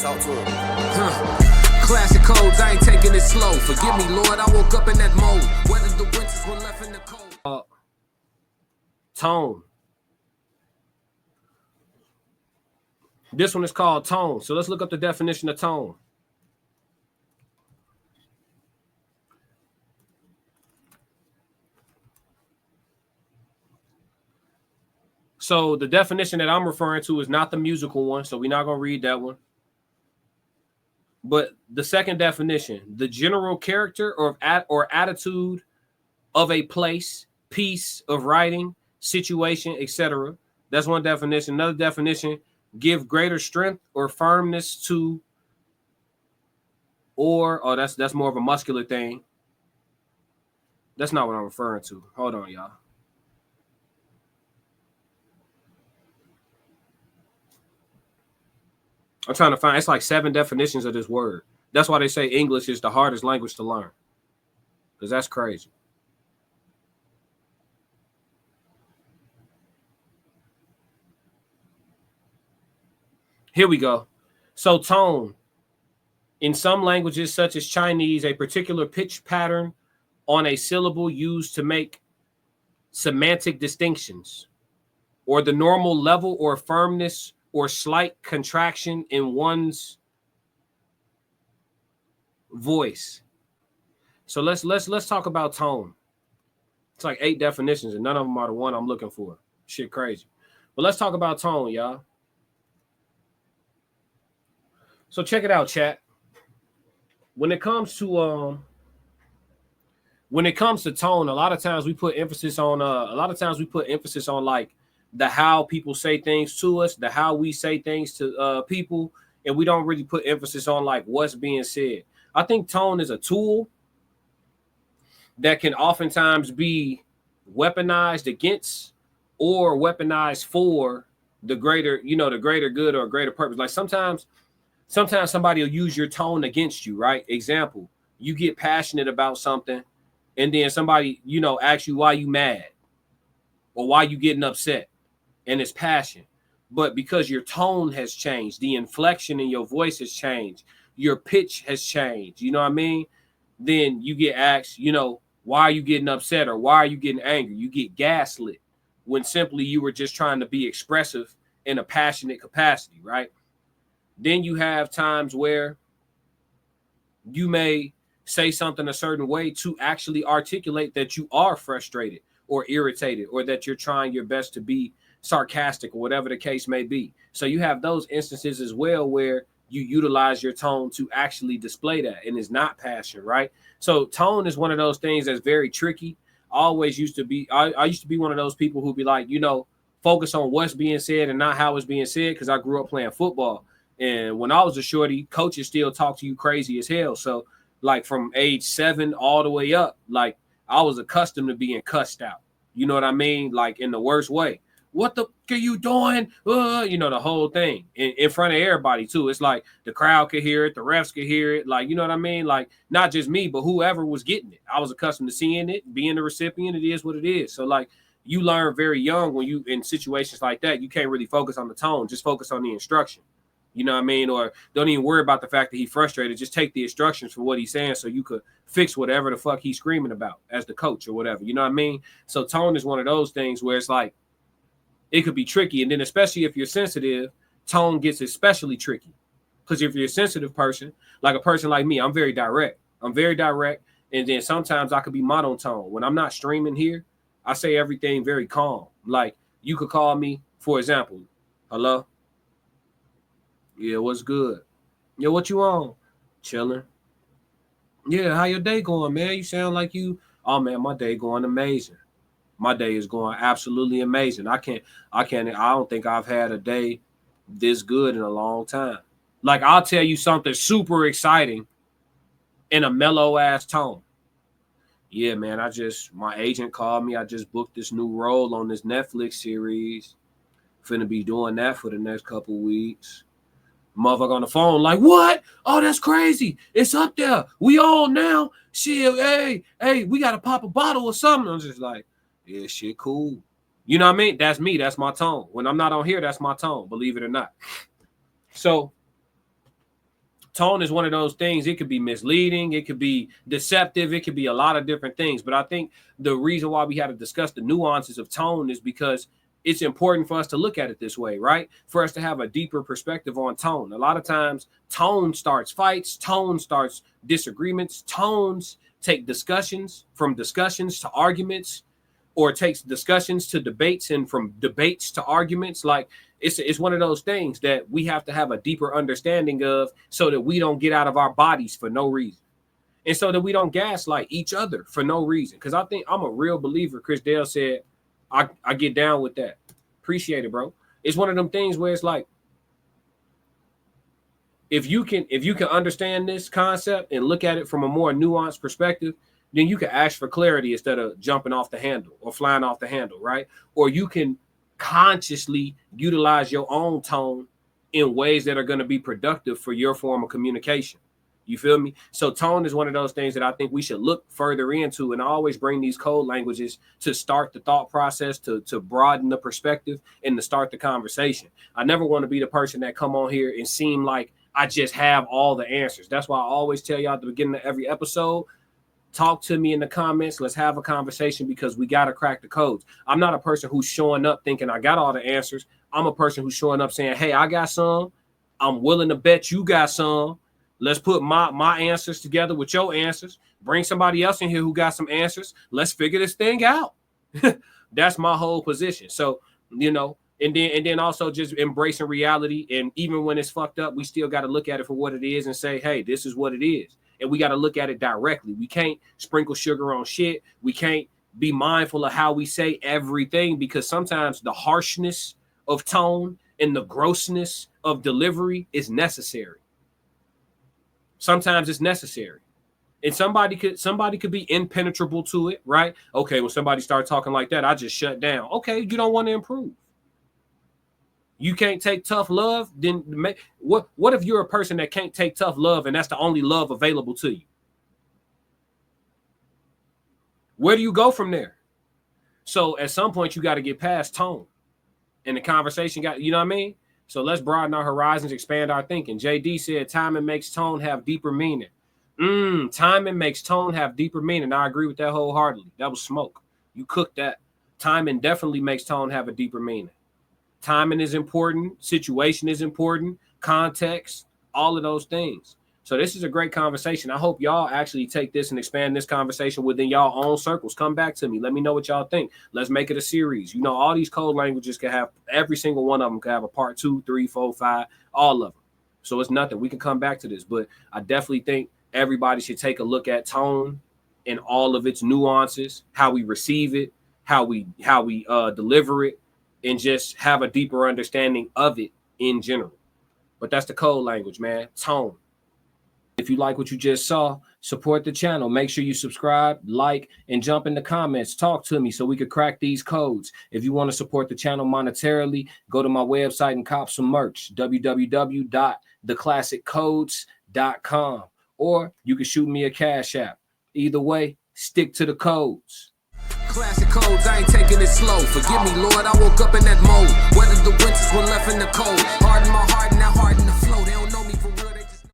Talk to him. Classic codes, I ain't taking it slow. Forgive me, Lord, I woke up in that mode. Whether the winters were left in the cold. Tone. This one is called tone. So let's look up the definition of tone. So the definition that I'm referring to is not the musical one, so we're not going to read that one. But the second definition, the general character or attitude of a place, piece of writing, situation, etc. That's one definition. Another definition, give greater strength or firmness to, or that's more of a muscular thing. That's not what I'm referring to. Hold on, y'all. I'm trying to find, it's like 7 definitions of this word. That's why they say English is the hardest language to learn. Because that's crazy. Here we go. So tone. In some languages, such as Chinese, a particular pitch pattern on a syllable used to make semantic distinctions, or the normal level or firmness or slight contraction in one's voice. So let's talk about tone. It's like 8 definitions, and none of them are the one I'm looking for. Shit crazy. But let's talk about tone, y'all. So check it out, chat. When it comes to tone, a lot of times we put emphasis on like the how people say things to us, the how we say things to people, and we don't really put emphasis on like what's being said. I think tone is a tool that can oftentimes be weaponized against or weaponized for the greater good or greater purpose. Like sometimes somebody will use your tone against you, right? Example, you get passionate about something, and then somebody, asks you why you mad or why you getting upset. And it's passion, but because your tone has changed, the inflection in your voice has changed, your pitch has changed, you know what I mean? Then you get asked, why are you getting upset or why are you getting angry? You get gaslit when simply you were just trying to be expressive in a passionate capacity, right? Then you have times where you may say something a certain way to actually articulate that you are frustrated or irritated, or that you're trying your best to be sarcastic or whatever the case may be. So you have those instances as well where you utilize your tone to actually display that, and it's not passion, right? So tone is one of those things that's very tricky. I used to be one of those people who be like, focus on what's being said and not how it's being said, because I grew up playing football. And when I was a shorty, coaches still talk to you crazy as hell. So like from age 7 all the way up, like I was accustomed to being cussed out. You know what I mean? Like in the worst way. What the fuck are you doing? The whole thing in front of everybody too. It's like the crowd could hear it, the refs could hear it. Like, you know what I mean? Like not just me, but whoever was getting it. I was accustomed to seeing it, being the recipient. It is what it is. So like you learn very young when you in situations like that, you can't really focus on the tone, just focus on the instruction. You know what I mean? Or don't even worry about the fact that he's frustrated. Just take the instructions for what he's saying so you could fix whatever the fuck he's screaming about as the coach or whatever. You know what I mean? So tone is one of those things where it's like, it could be tricky. And then especially if you're sensitive, tone gets especially tricky. Because if you're a sensitive person, like a person like me, I'm very direct. And then sometimes I could be monotone. When I'm not streaming here, I say everything very calm. Like you could call me, for example, hello? Yeah, what's good? Yeah, what you on? Chilling. Yeah, how your day going, man? You sound like you, oh man, my day going amazing. My day is going absolutely amazing. I don't think I've had a day this good in a long time. Like I'll tell you something super exciting in a mellow ass tone. Yeah, man, my agent called me. I just booked this new role on this Netflix series. Finna be doing that for the next couple weeks. Motherfucker on the phone like, what? Oh, that's crazy. It's up there. We on now. Shit, hey, we got to pop a bottle or something. I'm just like, yeah, shit, cool. You know what I mean? That's me. That's my tone. When I'm not on here, that's my tone, believe it or not. So Tone is one of those things. It could be misleading. It could be deceptive. It could be a lot of different things. But I think the reason why we had to discuss the nuances of tone is because it's important for us to look at it this way, right? For us to have a deeper perspective on tone. A lot of times tone starts fights, tone starts disagreements, tones take discussions from discussions to arguments, or takes discussions to debates, and from debates to arguments. Like it's one of those things that we have to have a deeper understanding of so that we don't get out of our bodies for no reason. And so that we don't gaslight each other for no reason. Because I think I'm a real believer. Chris Dale said, I get down with that. Appreciate it, bro. It's one of them things where it's like, if you can understand this concept and look at it from a more nuanced perspective, then you can ask for clarity instead of jumping off the handle or flying off the handle, right? Or you can consciously utilize your own tone in ways that are going to be productive for your form of communication. You feel me? So tone is one of those things that I think we should look further into, and I always bring these code languages to start the thought process, to broaden the perspective, and to start the conversation. I never want to be the person that come on here and seem like I just have all the answers. That's why I always tell y'all at the beginning of every episode, talk to me in the comments. Let's have a conversation because we got to crack the codes. I'm not a person who's showing up thinking I got all the answers. I'm a person who's showing up saying, hey, I got some. I'm willing to bet you got some. Let's put my answers together with your answers. Bring somebody else in here who got some answers. Let's figure this thing out. That's my whole position. So, you know, and then also just embracing reality. And even when it's fucked up, we still got to look at it for what it is and say, hey, this is what it is. And we got to look at it directly. We can't sprinkle sugar on shit. We can't be mindful of how we say everything, because sometimes the harshness of tone and the grossness of delivery is necessary. Sometimes it's necessary. And somebody could be impenetrable to it, right? Okay, when somebody starts talking like that, I just shut down. Okay, you don't want to improve. You can't take tough love, then what if you're a person that can't take tough love and that's the only love available to you? Where do you go from there? So at some point you got to get past tone, and the conversation got, you know what I mean? So let's broaden our horizons, expand our thinking. JD said timing makes tone have deeper meaning. Timing makes tone have deeper meaning. I agree with that wholeheartedly. That was smoke. You cooked that. Timing definitely makes tone have a deeper meaning. Timing is important. Situation is important. Context, all of those things. So this is a great conversation. I hope y'all actually take this and expand this conversation within y'all own circles. Come back to me. Let me know what y'all think. Let's make it a series. You know, all these code languages can have, every single one of them can have a part 2, 3, 4, 5, all of them. So it's nothing. We can come back to this, but I definitely think everybody should take a look at tone and all of its nuances, how we receive it, how we deliver it, and just have a deeper understanding of it in general. But that's the code language, man. Tone. If you like what you just saw, support the channel. Make sure you subscribe, like, and jump in the comments. Talk to me so we could crack these codes. If you want to support the channel monetarily, go to my website and cop some merch, www.theclassiccodes.com. Or you can shoot me a Cash App. Either way, stick to the codes. Classic codes, I ain't taking it slow. Forgive me, Lord, I woke up in that mode. Weathered the winters when left in the cold. Hardened my heart and now hardened